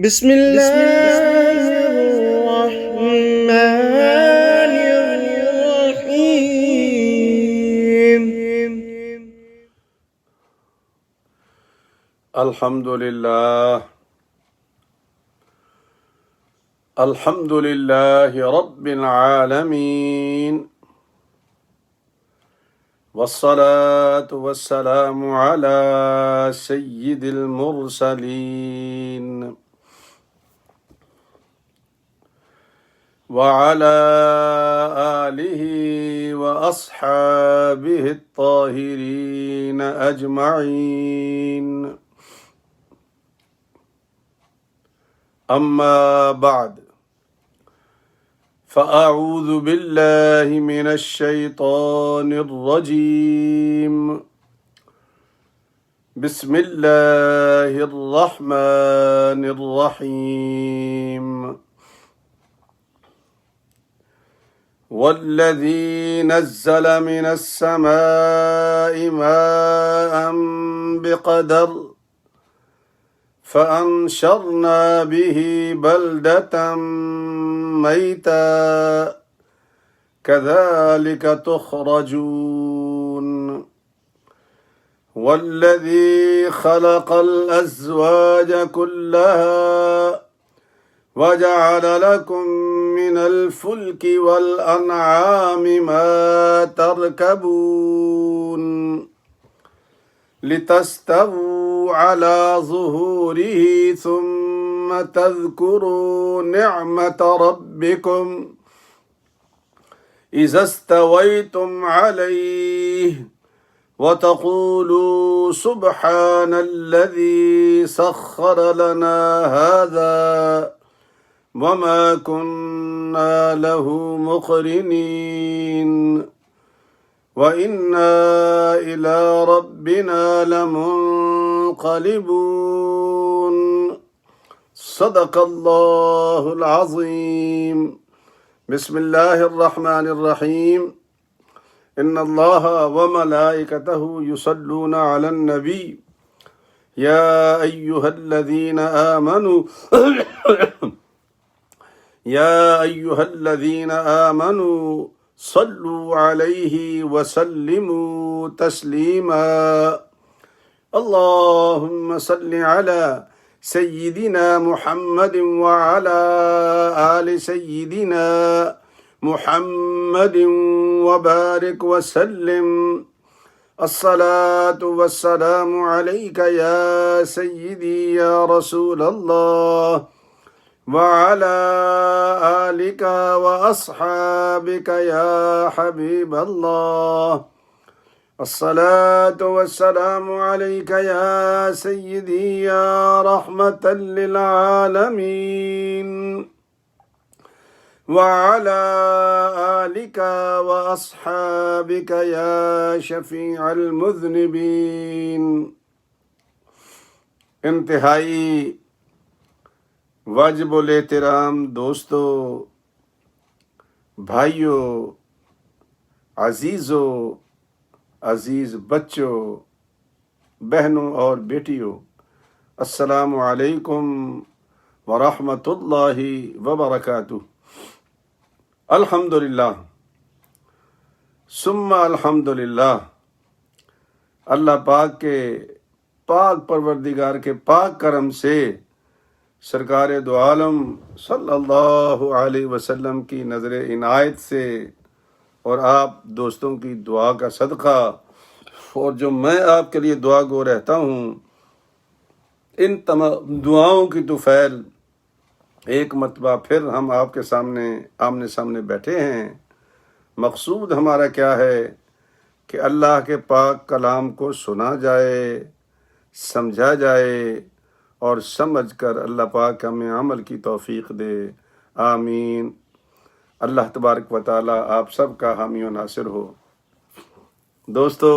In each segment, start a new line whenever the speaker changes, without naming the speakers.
بسم الله الرحمن الرحيم.
الحمد لله رب العالمين، والصلاة والسلام على سيد المرسلين وعلى آله وأصحابه الطاهرين أجمعين. أما بعد، فأعوذ بالله من الشيطان الرجيم. بسم الله الرحمن الرحيم. والذي نزل من السماء ماء بقدر فأنشرنا به بلدة ميتا كذلك تخرجون. والذي خلق الأزواج كلها وجعل لكم من الفلك والأنعام ما تركبون لتستووا على ظهوره ثم تذكروا نعمة ربكم إذا استويتم عليه وتقولوا سبحان الذي سخر لنا هذا وما كنا له مقرنين وإنا إلى ربنا لمنقلبون. صدق الله العظيم. بسم الله الرحمن الرحيم. إن الله وملائكته يصلون على النبي يا أيها الذين آمنوا يا أيها الذين آمنوا صلوا عليه وسلموا تسليما. اللهم صل على سيدنا محمد وعلى آل سيدنا محمد وبارك وسلم. الصلاة والسلام عليك يا سيدي يا رسول الله وعلى آلك وأصحابك يا حبيب الله. الصلاة والسلام عليك يا سيدي يا رحمة للعالمين وعلى آلك وأصحابك يا شفيع المذنبين. انتہائی واجب الاحترام دوستو، بھائیوں، عزیزوں، عزیز بچوں، بہنوں اور بیٹیوں، السلام علیکم ورحمۃ اللہ وبرکاتہ. الحمدللہ ثم الحمدللہ. اللہ پاک کے پاک پروردگار کے پاک کرم سے سرکار دو عالم صلی اللہ علیہ وسلم کی نظر عنایت سے اور آپ دوستوں کی دعا کا صدقہ اور جو میں آپ کے لیے دعا گو رہتا ہوں، ان تمام دعاؤں کی طفیل ایک مرتبہ پھر ہم آپ کے سامنے آمنے سامنے بیٹھے ہیں. مقصود ہمارا کیا ہے کہ اللہ کے پاک کلام کو سنا جائے، سمجھا جائے اور سمجھ کر اللہ پاک ہمیں عمل کی توفیق دے. آمین. اللہ تبارک و تعالی آپ سب کا حامی و ناصر ہو. دوستو،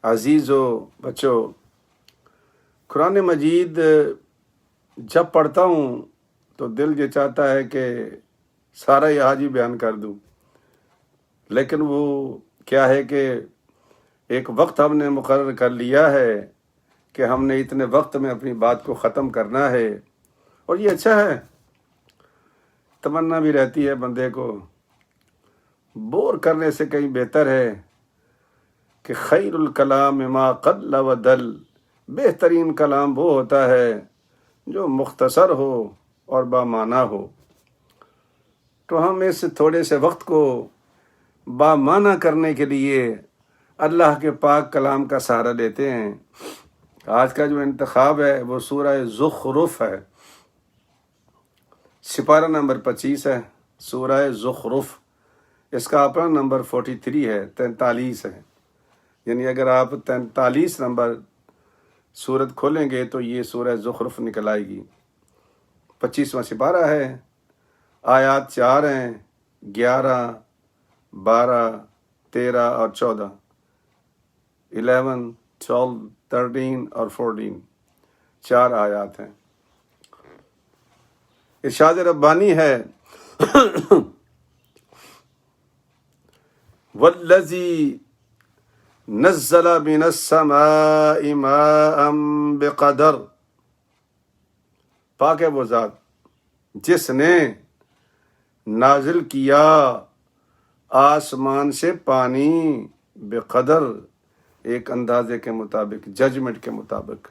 عزیزو، بچوں، قرآن مجید جب پڑھتا ہوں تو دل یہ چاہتا ہے کہ سارا یہ حاجی بیان کر دوں، لیکن وہ کیا ہے کہ ایک وقت ہم نے مقرر کر لیا ہے کہ ہم نے اتنے وقت میں اپنی بات کو ختم کرنا ہے. اور یہ اچھا ہے، تمنا بھی رہتی ہے بندے کو، بور کرنے سے کہیں بہتر ہے کہ خیر الکلام ما قل و دل، بہترین کلام وہ ہوتا ہے جو مختصر ہو اور بامعنی ہو۔ تو ہم اس تھوڑے سے وقت کو بامعنی کرنے کے لیے اللہ کے پاک کلام کا سہارا لیتے ہیں۔ آج کا جو انتخاب ہے وہ سورہ زخرف ہے، سپارہ نمبر 25 ہے، سورہ زخرف۔ اس کا اپنا نمبر 43 ہے، 43 ہے، یعنی اگر آپ 43 نمبر سورت کھولیں گے تو یہ سورہ زخرف نکل آئے گی۔ 25واں سپارہ ہے، آیات 4 ہیں، 11، 12، 13 اور 14، 11، 12، 13 اور 14، 4 آیات ہیں۔ ارشاد ربانی ہے والذی نزل من السماء ماء بقدر، پاک ہے وہ ذات جس نے نازل کیا آسمان سے پانی، بقدر ایک اندازے کے مطابق، ججمنٹ کے مطابق۔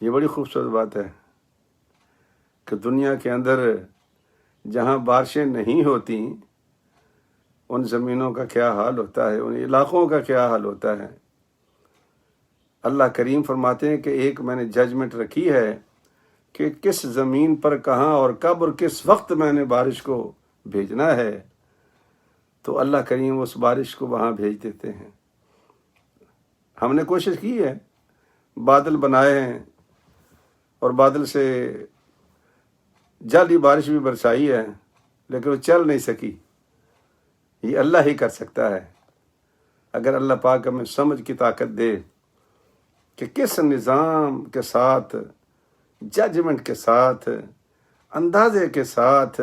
یہ بڑی خوبصورت بات ہے کہ دنیا کے اندر جہاں بارشیں نہیں ہوتی ان زمینوں کا کیا حال ہوتا ہے، ان علاقوں کا کیا حال ہوتا ہے۔ اللہ کریم فرماتے ہیں کہ ایک میں نے ججمنٹ رکھی ہے کہ کس زمین پر کہاں اور کب اور کس وقت میں نے بارش کو بھیجنا ہے، تو اللہ کریم اس بارش کو وہاں بھیج دیتے ہیں۔ ہم نے کوشش کی ہے، بادل بنائے ہیں اور بادل سے جعلی بارش بھی برسائی ہے، لیکن وہ چل نہیں سکی۔ یہ اللہ ہی کر سکتا ہے، اگر اللہ پاک ہمیں سمجھ کی طاقت دے کہ کس نظام کے ساتھ، ججمنٹ کے ساتھ، اندازے کے ساتھ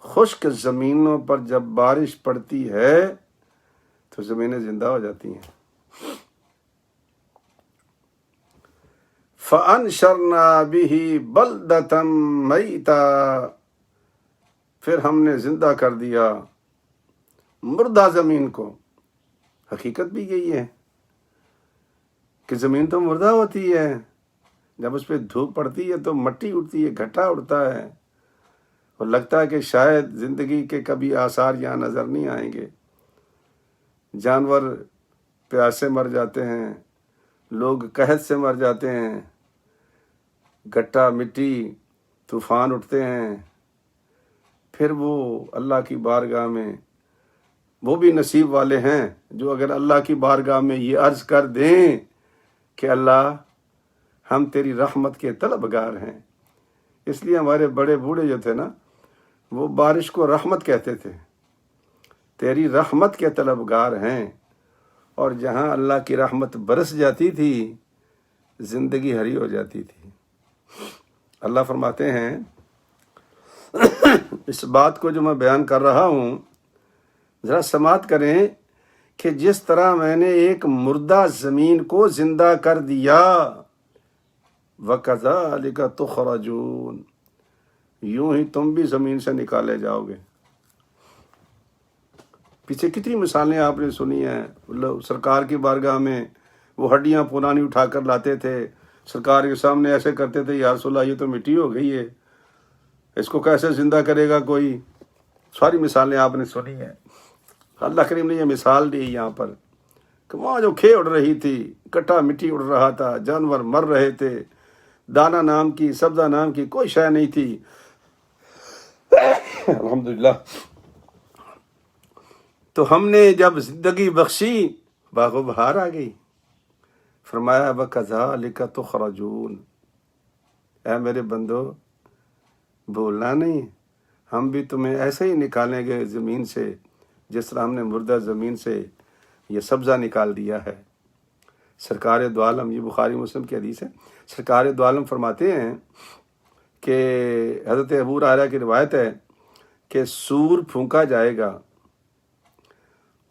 خشک زمینوں پر جب بارش پڑتی ہے تو زمینیں زندہ ہو جاتی ہیں۔ فَأَنشَرْنَا بِهِ بَلْدَةً مَيْتًا، پھر ہم نے زندہ کر دیا مردہ زمین کو۔ حقیقت بھی یہی ہے کہ زمین تو مردہ ہوتی ہے، جب اس پہ دھوپ پڑتی ہے تو مٹی اڑتی ہے، گھٹا اڑتا ہے، اور لگتا ہے کہ شاید زندگی کے کبھی آثار یہاں نظر نہیں آئیں گے۔ جانور پیاسے مر جاتے ہیں، لوگ قحط سے مر جاتے ہیں، گٹا مٹی طوفان اٹھتے ہیں، پھر وہ اللہ کی بارگاہ میں، وہ بھی نصیب والے ہیں جو اگر اللہ کی بارگاہ میں یہ عرض کر دیں کہ اللہ ہم تیری رحمت کے طلبگار ہیں۔ اس لیے ہمارے بڑے بوڑھے جو تھے نا، وہ بارش کو رحمت کہتے تھے، تیری رحمت کے طلبگار ہیں۔ اور جہاں اللہ کی رحمت برس جاتی تھی زندگی ہری ہو جاتی تھی۔ اللہ فرماتے ہیں اس بات کو جو میں بیان کر رہا ہوں ذرا سماعت کریں کہ جس طرح میں نے ایک مردہ زمین کو زندہ کر دیا، وَكَذَلِكَ تُخْرَجُونَ، یوں ہی تم بھی زمین سے نکالے جاؤ گے۔ پیچھے کتنی مثالیں آپ نے سنی ہیں، سرکار کی بارگاہ میں وہ ہڈیاں پرانی اٹھا کر لاتے تھے، سرکار کے سامنے ایسے کرتے تھے، یا رسول اللہ یہ تو مٹی ہو گئی ہے، اس کو کیسے زندہ کرے گا کوئی۔ ساری مثالیں آپ نے سنی ہیں۔ اللہ کریم نے یہ مثال دی یہاں پر کہ وہاں جو کھے اڑ رہی تھی، کٹا مٹی اڑ رہا تھا، جانور مر رہے تھے، دانہ نام کی، سبزہ نام کی کوئی شے نہیں تھی۔ الحمدللہ، تو ہم نے جب زندگی بخشی، باغ و بہار آ گئی۔ فرمایا وَكَذَلِكَ تُخْرَجُونَ، اے میرے بندو بھولنا نہیں، ہم بھی تمہیں ایسے ہی نکالیں گے زمین سے جس طرح ہم نے مردہ زمین سے یہ سبزہ نکال دیا ہے۔ سرکار دو عالم، یہ بخاری مسلم کی حدیث ہے، سرکار دو عالم فرماتے ہیں کہ حضرت ابو ہریرہ کی روایت ہے کہ سور پھونکا جائے گا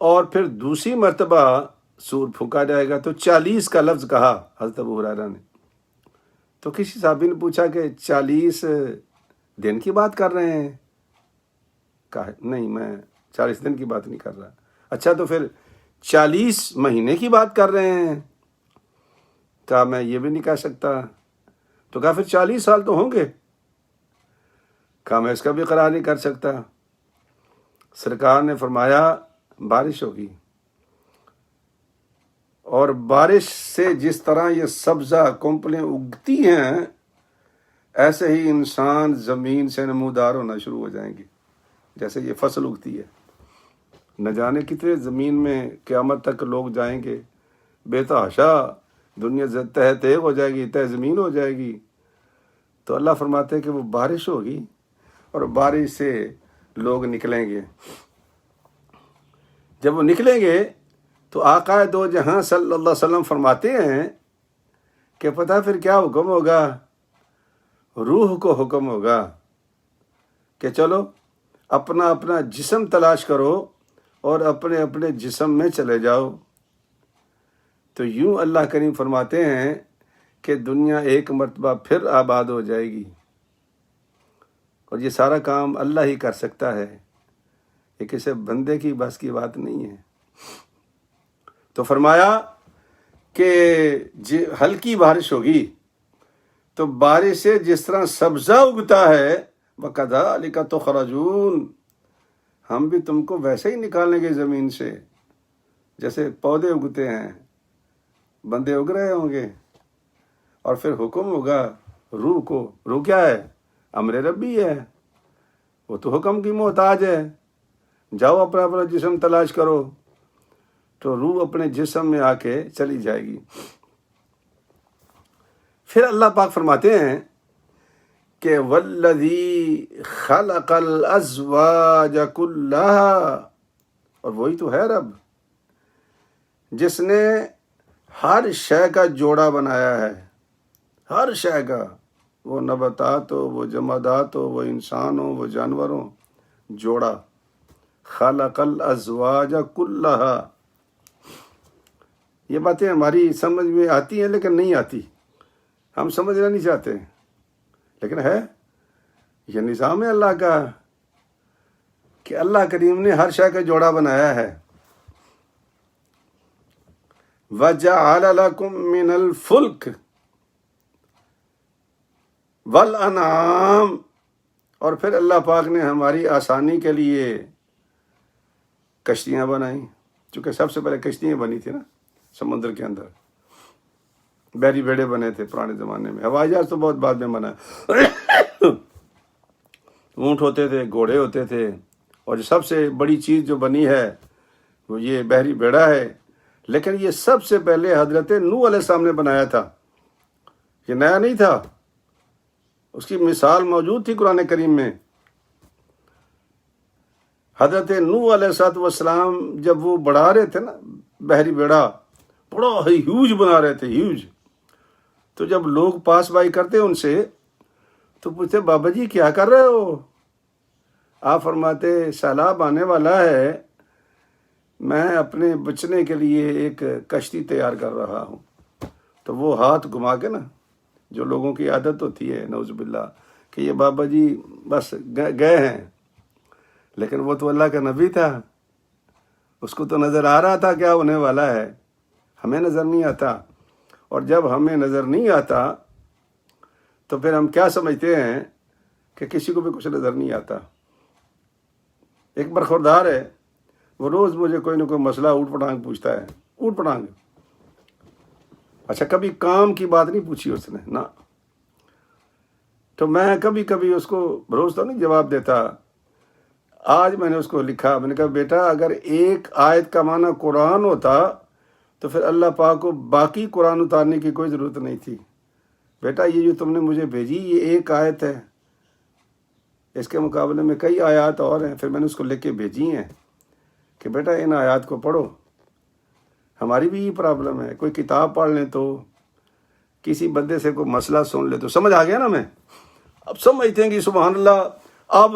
اور پھر دوسری مرتبہ سور پھونکا جائے گا، تو 40 کا لفظ کہا حضرت ابو ہریرہ نے، تو کسی صحابی نے پوچھا کہ 40 دن کی بات کر رہے ہیں؟ کہا نہیں، میں 40 دن کی بات نہیں کر رہا۔ اچھا تو پھر 40 مہینے کی بات کر رہے ہیں؟ کہا میں یہ بھی نہیں کہہ سکتا۔ تو کہا پھر 40 سال تو ہوں گے؟ کہا میں اس کا بھی اقرار نہیں کر سکتا۔ سرکار نے فرمایا بارش ہوگی، اور بارش سے جس طرح یہ سبزہ کونپلیں اگتی ہیں، ایسے ہی انسان زمین سے نمودار ہونا شروع ہو جائیں گے، جیسے یہ فصل اگتی ہے۔ نہ جانے کتنے زمین میں قیامت تک لوگ جائیں گے، بے تحاشا دنیا تہ تیغ ہو جائے گی، تہ زمین ہو جائے گی۔ تو اللہ فرماتے ہیں کہ وہ بارش ہوگی اور بارش سے لوگ نکلیں گے۔ جب وہ نکلیں گے تو آقا دو جہاں صلی اللہ علیہ وسلم فرماتے ہیں کہ پتہ پھر کیا حکم ہوگا؟ روح کو حکم ہوگا کہ چلو اپنا اپنا جسم تلاش کرو اور اپنے اپنے جسم میں چلے جاؤ۔ تو یوں اللہ کریم فرماتے ہیں کہ دنیا ایک مرتبہ پھر آباد ہو جائے گی، اور یہ سارا کام اللہ ہی کر سکتا ہے، یہ کسی بندے کی بس کی بات نہیں ہے۔ تو فرمایا کہ ہلکی بارش ہوگی، تو بارش سے جس طرح سبزہ اگتا ہے وَكَذَلِكَ تُخْرَجُونَ، ہم بھی تم کو ویسے ہی نکالیں گے زمین سے جیسے پودے اگتے ہیں، بندے اگ رہے ہوں گے، اور پھر حکم ہوگا روح کو۔ روح کیا ہے؟ امر ربی ہے، وہ تو حکم کی محتاج ہے۔ جاؤ اپنا اپنا جسم تلاش کرو، تو روح اپنے جسم میں آ کے چلی جائے گی۔ پھر اللہ پاک فرماتے ہیں کہ والذی خلق الازواج کلھا، اور وہی تو ہے رب جس نے ہر شے کا جوڑا بنایا ہے، ہر شے کا، وہ نباتات ہو، وہ جمادات ہو، وہ انسان ہو، وہ جانور ہو، جوڑا۔ خلق الازواج کلھا، یہ باتیں ہماری سمجھ میں آتی ہیں لیکن نہیں آتی، ہم سمجھنا نہیں چاہتے، لیکن ہے، یہ نظام ہے اللہ کا کہ اللہ کریم نے ہر شے کا جوڑا بنایا ہے۔ وَجَعَلَ لَكُم مِّنَ الْفُلْكِ وَالْأَنْعَامِ، اور پھر اللہ پاک نے ہماری آسانی کے لیے کشتیاں بنائیں، چونکہ سب سے پہلے کشتیاں بنی تھی نا سمندر کے اندر، بحری بیڑے بنے تھے پرانے زمانے میں، ہوائی جہاز تو بہت بعد میں بنا۔ اونٹ ہوتے تھے، گھوڑے ہوتے تھے، اور سب سے بڑی چیز جو بنی ہے وہ یہ بحری بیڑا ہے، لیکن یہ سب سے پہلے حضرت نوح علیہ السلام نے بنایا تھا، یہ نیا نہیں تھا، اس کی مثال موجود تھی قرآن کریم میں۔ حضرت نوح علیہ السلام جب وہ بڑھا رہے تھے نا بحری بیڑا، بڑا ہیوج بنا رہے تھے، ہیوج، تو جب لوگ پاس بائی کرتے ان سے تو پوچھتے بابا جی کیا کر رہے ہو؟ آپ فرماتے سیلاب آنے والا ہے، میں اپنے بچنے کے لیے ایک کشتی تیار کر رہا ہوں۔ تو وہ ہاتھ گھما کے نا، جو لوگوں کی عادت ہوتی ہے نعوذ باللہ کہ یہ بابا جی بس گئے ہیں، لیکن وہ تو اللہ کا نبی تھا، اس کو تو نظر آ رہا تھا کیا ہونے والا ہے، ہمیں نظر نہیں آتا۔ اور جب ہمیں نظر نہیں آتا تو پھر ہم کیا سمجھتے ہیں کہ کسی کو بھی کچھ نظر نہیں آتا۔ ایک برخوردار ہے، وہ روز مجھے کوئی نہ کوئی مسئلہ اوٹ پٹانگ پوچھتا ہے، اوٹ پٹانگ، اچھا کبھی کام کی بات نہیں پوچھی اس نے نا، تو میں کبھی کبھی اس کو روز تو نہیں جواب دیتا۔ آج میں نے اس کو لکھا، میں نے کہا بیٹا اگر ایک آیت کا معنی قرآن ہوتا تو پھر اللہ پاک کو باقی قرآن اتارنے کی کوئی ضرورت نہیں تھی۔ بیٹا یہ جو تم نے مجھے بھیجی یہ ایک آیت ہے، اس کے مقابلے میں کئی آیات اور ہیں۔ پھر میں نے اس کو لکھ کے بھیجی ہیں کہ بیٹا ان آیات کو پڑھو۔ ہماری بھی یہ پرابلم ہے، کوئی کتاب پڑھ لیں تو، کسی بندے سے کوئی مسئلہ سن لے تو سمجھ آ گیا نا میں، اب سمجھتے ہیں کہ سبحان اللہ اب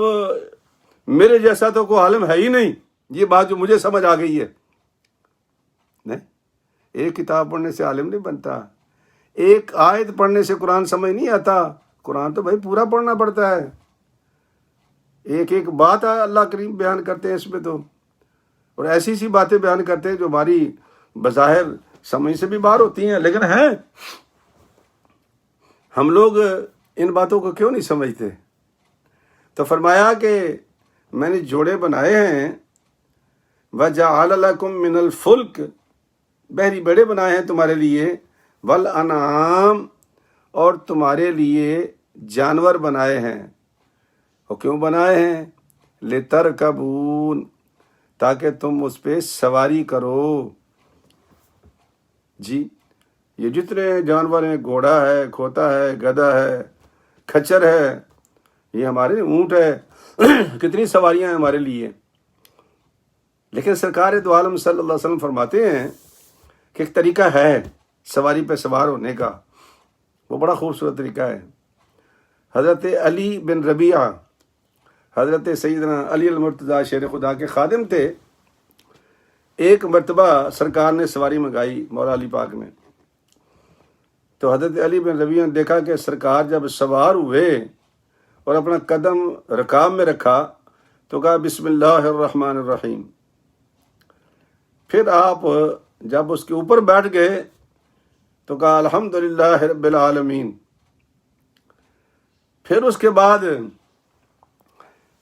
میرے جیسا تو کوئی عالم ہے ہی نہیں، یہ بات جو مجھے سمجھ آ گئی ہے۔ نہیں، ایک کتاب پڑھنے سے عالم نہیں بنتا، ایک آیت پڑھنے سے قرآن سمجھ نہیں آتا، قرآن تو بھائی پورا پڑھنا پڑتا ہے، ایک ایک بات اللہ کریم بیان کرتے ہیں اس میں تو، اور ایسی سی باتیں بیان کرتے ہیں جو ہماری بظاہر سمجھ سے بھی باہر ہوتی ہیں، لیکن ہیں ہم لوگ ان باتوں کو کیوں نہیں سمجھتے؟ تو فرمایا کہ میں نے جوڑے بنائے ہیں، وَجَعَلَ لَكُم مِّنَ الْفُلْكِ، بحری بیڑے بنائے ہیں تمہارے لیے، وَالْأَنْعَامِ، اور تمہارے لیے جانور بنائے ہیں۔ اور کیوں بنائے ہیں؟ لِتَرْكَبُونَ، تاکہ تم اس پہ سواری کرو۔ جی یہ جتنے جانور ہیں، گھوڑا ہے، کھوتا ہے، گدھا ہے، کھچر ہے، یہ ہمارے اونٹ ہے، کتنی سواریاں ہیں ہمارے لیے۔ لیکن سرکار دو عالم صلی اللہ علیہ وسلم فرماتے ہیں کہ ایک طریقہ ہے سواری پہ سوار ہونے کا، وہ بڑا خوبصورت طریقہ ہے۔ حضرت علی بن ربیعہ، حضرت سیدنا علی المرتضیٰ شیر خدا کے خادم تھے۔ ایک مرتبہ سرکار نے سواری منگائی مولا علی پاک میں، تو حضرت علی بن ربیعہ نے دیکھا کہ سرکار جب سوار ہوئے اور اپنا قدم رکاب میں رکھا تو کہا بسم اللہ الرحمن الرحیم۔ پھر آپ جب اس کے اوپر بیٹھ گئے تو کہا الحمدللہ رب العالمین۔ پھر اس کے بعد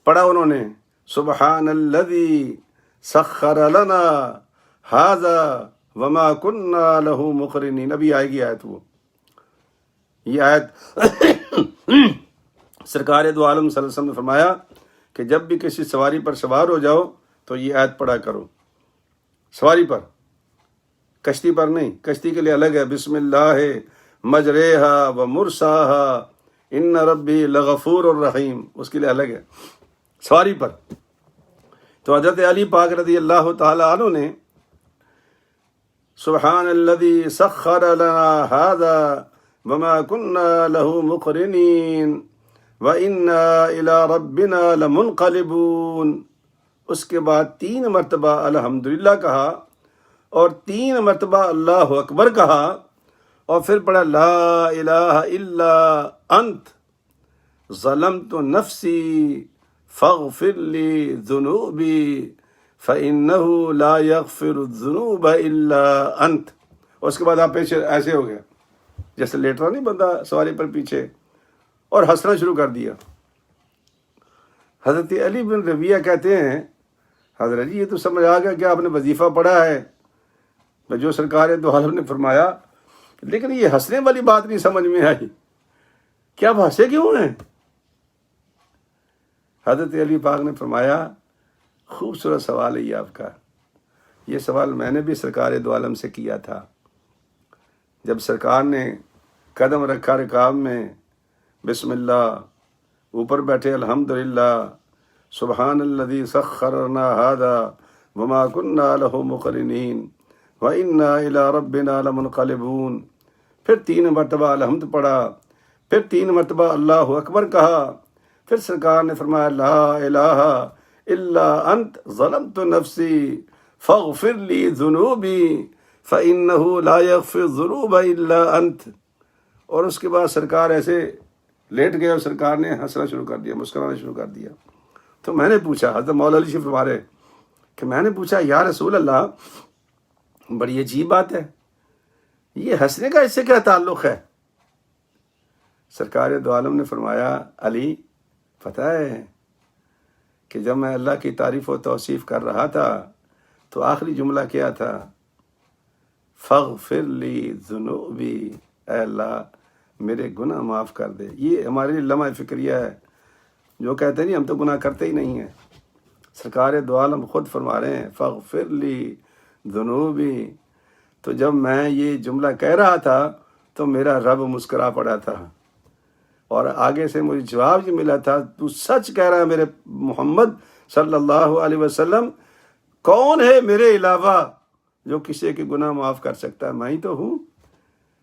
پڑھا انہوں نے سبحان الذی سخر لنا ھذا وما کننا لہ مقرنین۔ ابھی آئے گی آیت، وہ یہ آیت سرکار دو عالم صلی اللہ علیہ وسلم نے فرمایا کہ جب بھی کسی سواری پر سوار ہو جاؤ تو یہ آیت پڑھا کرو۔ سواری پر، کشتی پر نہیں، کشتی کے لیے الگ ہے، بسم اللہ مجریہا و مرساہا ان ربی لغفور الرحیم، اس کے لیے الگ ہے سواری پر۔ تو حضرت علی پاک رضی اللہ تعالی عنہ نے سبحان الذی سخر لنا ھذا وما کننا لہ مقرنین وَإِنَّا إِلَىٰ رَبِّنَا لَمُنْقَلِبُونَ، اس کے بعد 3 مرتبہ الحمدللہ کہا اور 3 مرتبہ اللہ اکبر کہا، اور پھر پڑھا لا الہ الا انت ظلمت نفسی فاغفر لی ذنوبی فإنہ لا یغفر الذنوب الا انت۔ اور اس کے بعد آپ پیچھے ایسے ہو گیا جیسے لیٹ رہا نہیں بندہ سواری پر پیچھے، اور ہنسنا شروع کر دیا۔ حضرت علی بن ربیعہ کہتے ہیں حضرت جی یہ تو سمجھ آ گیا کہ آپ نے وظیفہ پڑھا ہے جو سرکار دو عالم نے فرمایا، لیکن یہ ہنسنے والی بات نہیں سمجھ میں آئی کہ آپ ہنسے کیوں ہیں؟ حضرت علی پاک نے فرمایا خوبصورت سوال ہے یہ آپ کا، یہ سوال میں نے بھی سرکار دو عالم سے کیا تھا۔ جب سرکار نے قدم رکھا رکاب میں، بسم اللہ، اوپر بیٹھے الحمدللہ، سبحان الذی سخرنا ھذا وما کننا لہ مقرنین وَإِنَّا إِلَىٰ رَبِّنَا لَمُنْقَلِبُونَ، پھر 3 مرتبہ الحمد پڑھا، پھر 3 مرتبہ اللہ اکبر کہا، پھر سرکار نے فرمایا لا الہ الا انت ظلمت نفسی فاغفر لی ذنوبی فإنہ لا یغفر الذنوب الا انت۔ اور اس کے بعد سرکار ایسے لیٹ گئے اور سرکار نے ہنسنا شروع کر دیا، مسکرانا شروع کر دیا۔ تو میں نے پوچھا، حضرت مولا علی شریف فرما رہے کہ میں نے پوچھا یا رسول اللہ بڑی عجیب بات ہے، یہ ہنسنے کا اس سے کیا تعلق ہے؟ سرکار دو عالم نے فرمایا علی پتہ ہے کہ جب میں اللہ کی تعریف و توصیف کر رہا تھا تو آخری جملہ کیا تھا؟ فاغفر لی ذنوبی، اے اللہ میرے گناہ معاف کر دے۔ یہ ہمارے لیے لمحہ فکریہ ہے، جو کہتے نہیں ہم تو گناہ کرتے ہی نہیں ہیں۔ سرکار دو عالم خود فرما رہے ہیں فاغفر لی ذنوبی۔ تو جب میں یہ جملہ کہہ رہا تھا تو میرا رب مسکرا پڑا تھا، اور آگے سے مجھے جواب یہ ملا تھا تو سچ کہہ رہا ہے میرے محمد صلی اللہ علیہ وسلم، کون ہے میرے علاوہ جو کسی کے گناہ معاف کر سکتا ہے؟ میں ہی تو ہوں۔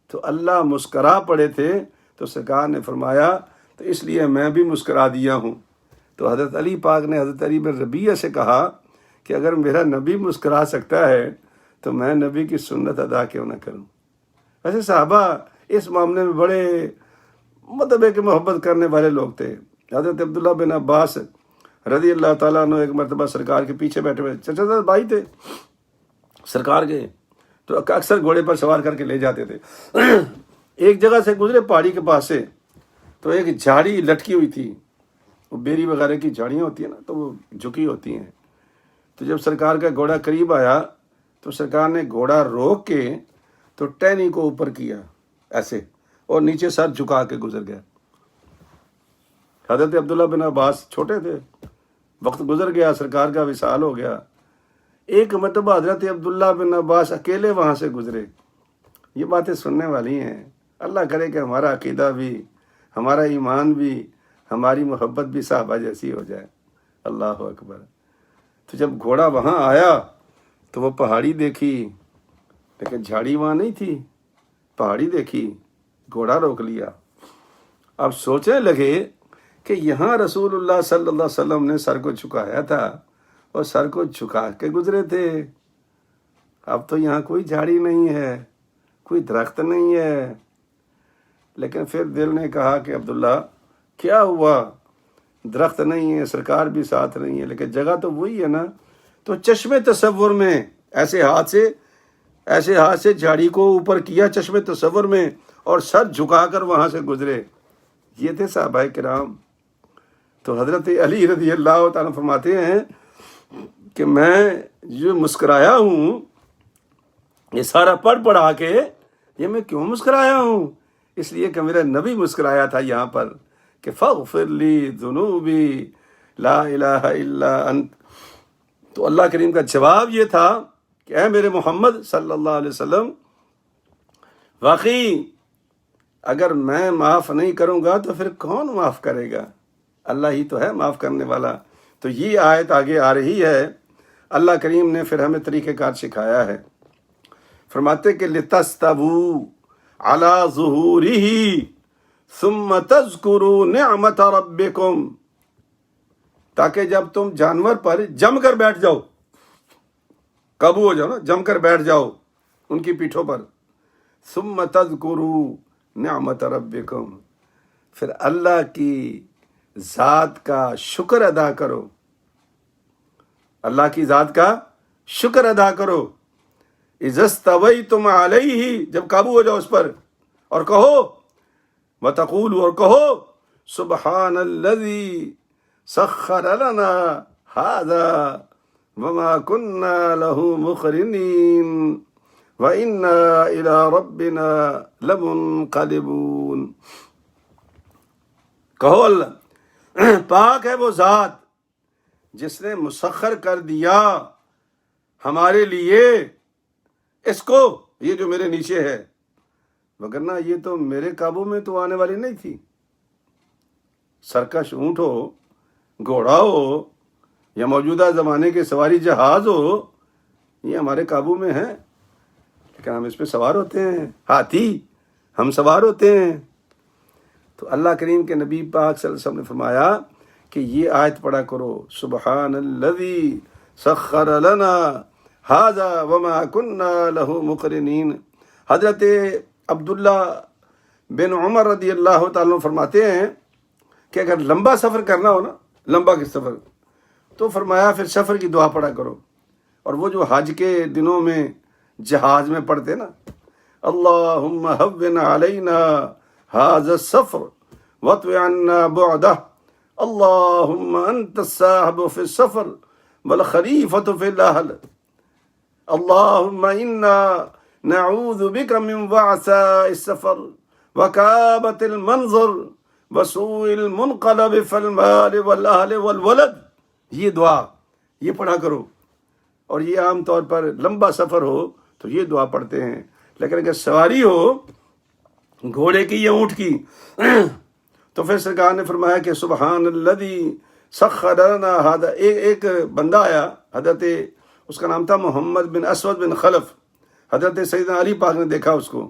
تو اللہ مسکرا پڑے تھے تو سرکار نے فرمایا تو اس لیے میں بھی مسکرا دیا ہوں۔ تو حضرت علی پاک نے حضرت علی بن ربیعہ سے کہا کہ اگر میرا نبی مسکرا سکتا ہے تو میں نبی کی سنت ادا کیوں نہ کروں؟ ویسے صحابہ اس معاملے میں بڑے مطلب ہے کہ محبت کرنے والے لوگ تھے. حضرت عبداللہ بن عباس رضی اللہ تعالیٰ عنہ ایک مرتبہ سرکار کے پیچھے بیٹھے ہوئے چچا زاد بھائی تھے سرکار کے، تو اکثر گھوڑے پر سوار کر کے لے جاتے تھے. ایک جگہ سے گزرے پہاڑی کے پاس سے، تو ایک جھاڑی لٹکی ہوئی تھی، وہ بیری وغیرہ کی جھاڑیاں ہوتی ہیں نا، تو وہ جھکی ہوتی ہیں. تو جب سرکار کا گھوڑا قریب آیا تو سرکار نے گھوڑا روک کے تو ٹہنی کو اوپر کیا ایسے، اور نیچے سر جھکا کے گزر گیا. حضرت عبداللہ بن عباس چھوٹے تھے، وقت گزر گیا، سرکار کا وصال ہو گیا. ایک مرتبہ حضرت عبداللہ بن عباس اکیلے وہاں سے گزرے. یہ باتیں سننے والی ہیں. اللہ کرے کہ ہمارا عقیدہ بھی، ہمارا ایمان بھی، ہماری محبت بھی صحابہ جیسی ہو جائے. اللہ اکبر. تو جب گھوڑا وہاں آیا تو وہ پہاڑی دیکھی، لیکن جھاڑی وہاں نہیں تھی. پہاڑی دیکھی، گھوڑا روک لیا. اب سوچنے لگے کہ یہاں رسول اللہ صلی اللہ علیہ وسلم نے سر کو جھکایا تھا اور سر کو جھکا کے گزرے تھے. اب تو یہاں کوئی جھاڑی نہیں ہے، کوئی درخت نہیں ہے. لیکن پھر دل نے کہا کہ عبداللہ کیا ہوا، درخت نہیں ہے، سرکار بھی ساتھ نہیں ہے، لیکن جگہ تو وہی ہے نا. تو چشم تصور میں ایسے ہاتھ سے جھاڑی کو اوپر کیا چشم تصور میں، اور سر جھکا کر وہاں سے گزرے. یہ تھے صحابہ کرام. تو حضرت علی رضی اللہ تعالیٰ فرماتے ہیں کہ میں جو مسکرایا ہوں، یہ سارا پڑھا کے یہ میں کیوں مسکرایا ہوں؟ اس لیے کہ میرا نبی مسکرایا تھا یہاں پر کہ فاغفر لی ذنوبی لا الہ الا انت. تو اللہ کریم کا جواب یہ تھا کہ اے میرے محمد صلی اللہ علیہ وسلم، واقعی اگر میں معاف نہیں کروں گا تو پھر کون معاف کرے گا؟ اللہ ہی تو ہے معاف کرنے والا. تو یہ آیت آگے آ رہی ہے. اللہ کریم نے پھر ہمیں طریقہ کار سکھایا ہے. فرماتے کہ لِتَسْتَوُوا عَلَى ظُهُورِهِ ثُمَّ تَذْكُرُوا نِعْمَةَ رَبِّكُمْ، تاکہ جب تم جانور پر جم کر بیٹھ جاؤ، قابو ہو جاؤ نا، جم کر بیٹھ جاؤ ان کی پیٹھوں پر. ثُمَّ تَذْكُرُوا نِعْمَةَ رَبِّكُمْ، پھر اللہ کی ذات کا شکر ادا کرو، اللہ کی ذات کا شکر ادا کرو. اذا استویتم علیہ، جب قابو ہو جاؤ اس پر، اور کہو وتقولوا، اور کہو سبحان الذی سخر لنا ھذا وما كنا له مقرنین وإنا إلى ربنا لمنقلبون. کہو اللہ پاک ہے وہ ذات جس نے مسخر کر دیا ہمارے لیے اس کو، یہ جو میرے نیچے ہے، وگرنہ یہ تو میرے قابو میں تو آنے والی نہیں تھی. سرکش اونٹ ہو، گھوڑا ہو، یا موجودہ زمانے کے سواری جہاز ہو، یہ ہمارے قابو میں ہے، لیکن ہم اس پہ سوار ہوتے ہیں. ہاتھی ہم سوار ہوتے ہیں. تو اللہ کریم کے نبی پاک صلی اللہ علیہ وسلم نے فرمایا کہ یہ آیت پڑھا کرو، سبحان الذی سخر لنا ھذا وما كنا له مقرنین. حضرت عبداللہ بن عمر رضی اللہ تعالیٰ عنہ فرماتے ہیں کہ اگر لمبا سفر کرنا ہو نا، لمبا کے سفر، تو فرمایا پھر سفر کی دعا پڑھا کرو. اور وہ جو حج کے دنوں میں جہاز میں پڑھتے نا، اللہم ہون علینا ھذا السفر واطوِ عنا بعدہ، اللہم انت الصاحب فی السفر والخلیفۃ فی الاہل، اللہم انا نعوذ بک من وعثاء السفر وکابۃ المنظر وسوء المنقلب فی المال والاہل والولد. یہ دعا یہ پڑھا کرو. اور یہ عام طور پر لمبا سفر ہو تو یہ دعا پڑھتے ہیں، لیکن اگر سواری ہو گھوڑے کی یا اونٹ کی تو پھر سرکار نے فرمایا کہ سبحان الذی سخر لنا ھذا. ایک بندہ آیا، حضرت اس کا نام تھا محمد بن اسود بن خلف. حضرت سیدنا علی پاک نے دیکھا اس کو،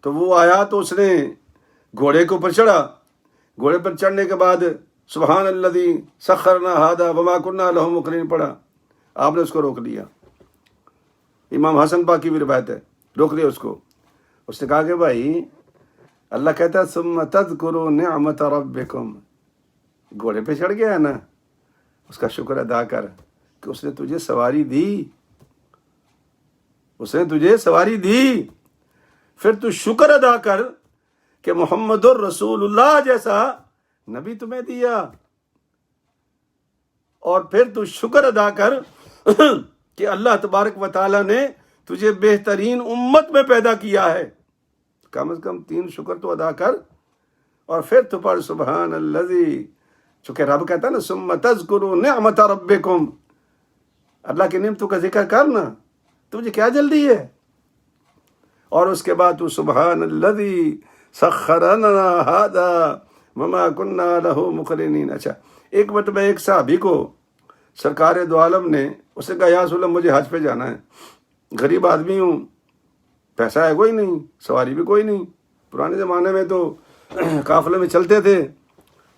تو وہ آیا تو اس نے گھوڑے کے اوپر چڑھا. گھوڑے پر چڑھنے کے بعد سبحان الذی سخر لنا ھذا وما كنا له مقرنین پڑھا. آپ نے اس کو روک لیا. امام حسن پاک کی بھی روایت ہے، روک لیا اس کو. اس نے کہا کہ بھائی اللہ کہتا ہے ثم تذکروا نعمت ربکم، گھوڑے پہ چڑھ گیا ہے نا، اس کا شکر ادا کر کہ اس نے تجھے سواری دی، اس نے تجھے سواری دی، پھر تو شکر ادا کر کہ محمد الرسول اللہ جیسا نبی تمہیں دیا، اور پھر تو شکر ادا کر کہ اللہ تبارک و تعالیٰ نے تجھے بہترین امت میں پیدا کیا ہے، کم از کم 3 شکر تو ادا کر، اور پھر تو پڑھ سبحان الذی، چونکہ رب کہتا ہے نا ثم تذکروا نعمت ربکم، اللہ کی نعمتوں کا ذکر کرنا، تجھے کیا جلدی ہے؟ اور اس کے بعد تو سبحان الذی سخر لنا ھذا وما كنا له مقرنین۔ اچھا، ایک مرتبہ ایک صحابی کو سرکار دو عالم نے، اس نے کہا یا رسول اللہ مجھے حج پہ جانا ہے، غریب آدمی ہوں، پیسہ ہے کوئی نہیں، سواری بھی کوئی نہیں، پرانے زمانے میں تو قافلے میں چلتے تھے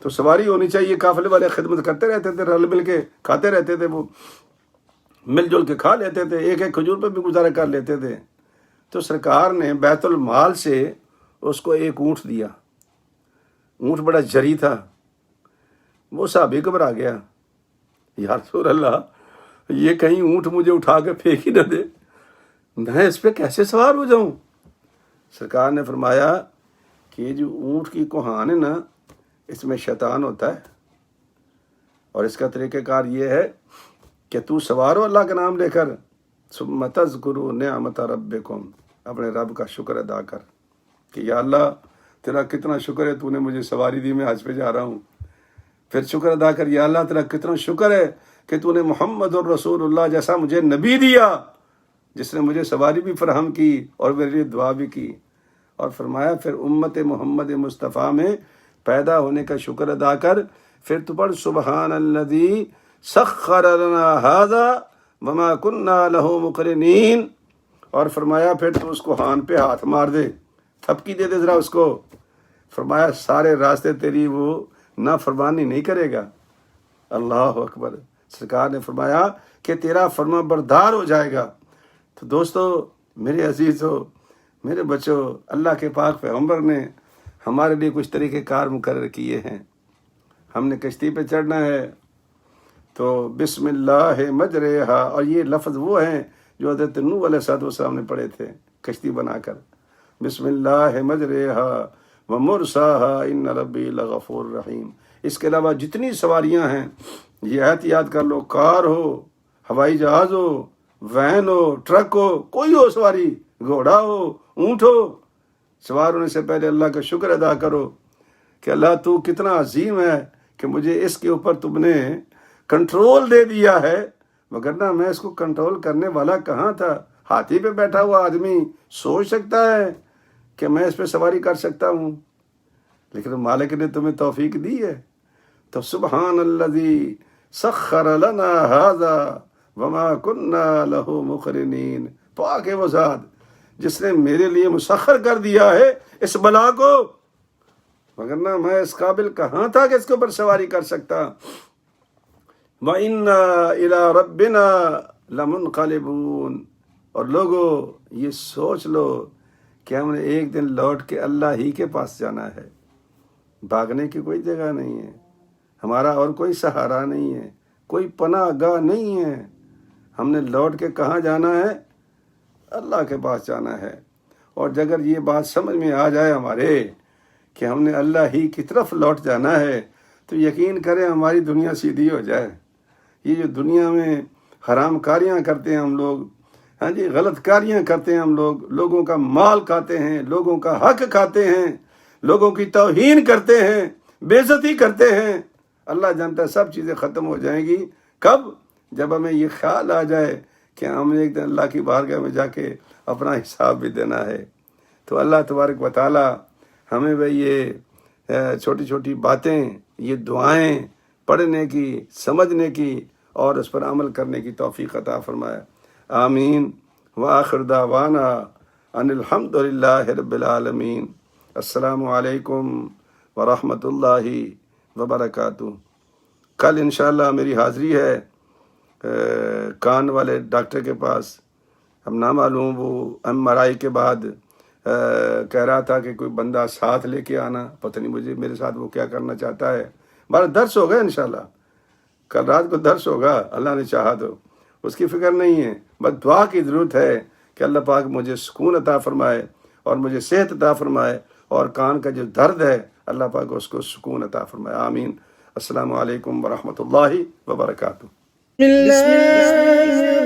تو سواری ہونی چاہیے، قافلے والے خدمت کرتے رہتے تھے، رل مل کے کھاتے رہتے تھے، وہ مل جل کے کھا لیتے تھے، ایک ایک کھجور پہ بھی گزارا کر لیتے تھے۔ تو سرکار نے بیت المال سے اس کو ایک اونٹ دیا، اونٹ بڑا جری تھا، وہ صحابی گھبرا گیا، یا رسول اللہ یہ کہیں اونٹ مجھے اٹھا کے پھینک ہی نہ دے، میں اس پہ کیسے سوار ہو جاؤں؟ سرکار نے فرمایا کہ یہ جو اونٹ کی کوہان ہے نا، اس میں شیطان ہوتا ہے، اور اس کا طریقہ کار یہ ہے کہ تو سوار ہو اللہ کا نام لے کر، ثم تذکروا نعمت ربکم، اپنے رب کا شکر ادا کر کہ یا اللہ تیرا کتنا شکر ہے تو نے مجھے سواری دی، میں حج پہ جا رہا ہوں۔ پھر شکر ادا کر یا اللہ تیرا کتنا شکر ہے کہ تو نے محمد الرسول اللہ جیسا مجھے نبی دیا، جس نے مجھے سواری بھی فراہم کی اور میرے لیے دعا بھی کی۔ اور فرمایا پھر امت محمد مصطفیٰ میں پیدا ہونے کا شکر ادا کر، پھر تو پڑھ سبحان الذی سخر لنا ھذا وما كنا له مقرنین، اور فرمایا پھر تو اس کو ہان پہ ہاتھ مار دے، تھپکی دے دے ذرا اس کو، فرمایا سارے راستے تیری وہ نافرمانی نہیں کرے گا۔ اللہ اکبر، سرکار نے فرمایا کہ تیرا فرما بردار ہو جائے گا۔ تو دوستو، میرے عزیزو، میرے بچوں، اللہ کے پاک پیغمبر نے ہمارے لیے کچھ طریقہ کار مقرر کیے ہیں۔ ہم نے کشتی پہ چڑھنا ہے تو بسم اللہ مجریہا، اور یہ لفظ وہ ہیں جو حضرت نوح علیہ السلام نے پڑھے تھے کشتی بنا کر، بسم اللہ مجریہا ومرساہا ان ربی لغفور رحیم۔ اس کے علاوہ جتنی سواریاں ہیں یہ احتیاط کر لو، کار ہو، ہوائی جہاز ہو، وین ہو، ٹرک ہو، کوئی ہو سواری، گھوڑا ہو، اونٹ ہو، سوار ہونے سے پہلے اللہ کا شکر ادا کرو کہ اللہ تو کتنا عظیم ہے کہ مجھے اس کے اوپر تم نے کنٹرول دے دیا ہے، وگرنہ میں اس کو کنٹرول کرنے والا کہاں تھا؟ ہاتھی پہ بیٹھا ہوا آدمی سوچ سکتا ہے کہ میں اس پہ سواری کر سکتا ہوں، لیکن مالک نے تمہیں توفیق دی ہے۔ تو سبحان الذی سخر لنا ھذا وما كنا له مقرنین، پاک ہے وہ ذات جس نے میرے لیے مسخر کر دیا ہے اس بلا کو، وگرنہ میں اس قابل کہاں تھا کہ اس کے اوپر سواری کر سکتا۔ وَإِنَّا إِلَىٰ رَبِّنَا لَمُنْقَلِبُونَ، اور لوگوں یہ سوچ لو کہ ہم نے ایک دن لوٹ کے اللہ ہی کے پاس جانا ہے، بھاگنے کی کوئی جگہ نہیں ہے، ہمارا اور کوئی سہارا نہیں ہے، کوئی پناہ گاہ نہیں ہے، ہم نے لوٹ کے کہاں جانا ہے؟ اللہ کے پاس جانا ہے۔ اور اگر یہ بات سمجھ میں آ جائے ہمارے کہ ہم نے اللہ ہی کی طرف لوٹ جانا ہے تو یقین کریں ہماری دنیا سیدھی ہو جائے۔ یہ جو دنیا میں حرام کاریاں کرتے ہیں ہم لوگ، ہاں جی، غلط کاریاں کرتے ہیں ہم لوگ، لوگوں کا مال کھاتے ہیں، لوگوں کا حق کھاتے ہیں، لوگوں کی توہین کرتے ہیں، بے عزتی کرتے ہیں، اللہ جانتا ہے سب چیزیں ختم ہو جائیں گی۔ کب؟ جب ہمیں یہ خیال آ جائے کہ ہم نے ایک دن اللہ کی بارگاہ میں جا کے اپنا حساب بھی دینا ہے۔ تو اللہ تبارک و تعالی ہمیں بھئی یہ چھوٹی چھوٹی باتیں، یہ دعائیں پڑھنے کی، سمجھنے کی اور اس پر عمل کرنے کی توفیق عطا فرمائے۔ آمین۔ وآخر دعوانا ان الحمد للہ رب العالمین۔ السلام علیکم ورحمۃ اللہ وبرکاتہ۔ کل انشاءاللہ میری حاضری ہے کان والے ڈاکٹر کے پاس، اب نہ معلوم وہ ایم آر آئی کے بعد کہہ رہا تھا کہ کوئی بندہ ساتھ لے کے آنا، پتہ نہیں مجھے میرے ساتھ وہ کیا کرنا چاہتا ہے. ہمارا درس ہوگا انشاءاللہ، کل رات کو درس ہوگا اللہ نے چاہا تو، اس کی فکر نہیں ہے. بس دعا کی ضرورت ہے کہ اللہ پاک مجھے سکون عطا فرمائے اور مجھے صحت عطا فرمائے، اور کان کا جو درد ہے اللہ پاک اس کو سکون عطا فرمائے. آمین. السلام علیکم ورحمۃ اللہ وبرکاتہ.
بسم اللہ